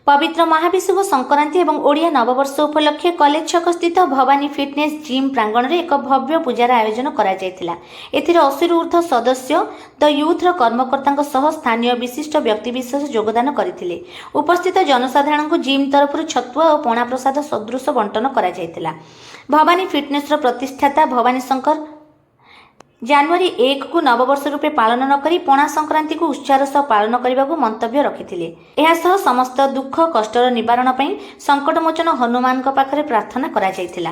पवित्र महाविषुव संक्रांति एवं ओडिया नववर्ष उपलक्षे कॉलेज छक स्थित भवानी फिटनेस जिम प्रांगण में एक भव्य पूजार आयोजन करा जायतिला। एथिरे 80 रु ऊर्ध्व सदस्य द यूथ कर्मकर्ता सह स्थानीय विशिष्ट व्यक्तिविशेष योगदान करथिले। उपस्थित जनसाधारण को जिम तरफ छतुआ और पणा प्रसाद सदृश बंटन करा जायतिला। भवानी फिटनेस प्रतिष्ठाता भवानी शंकर जनवरी 1 को नववर्ष रूपे पालन न करी पणा संक्रांति को उत्साह सह पालन करने को मंतव्य रखिथिले। एहा सह समस्त दुख कष्टर निवारण पई संकटमोचन हनुमान पाखरे प्रार्थना करा जायतिला।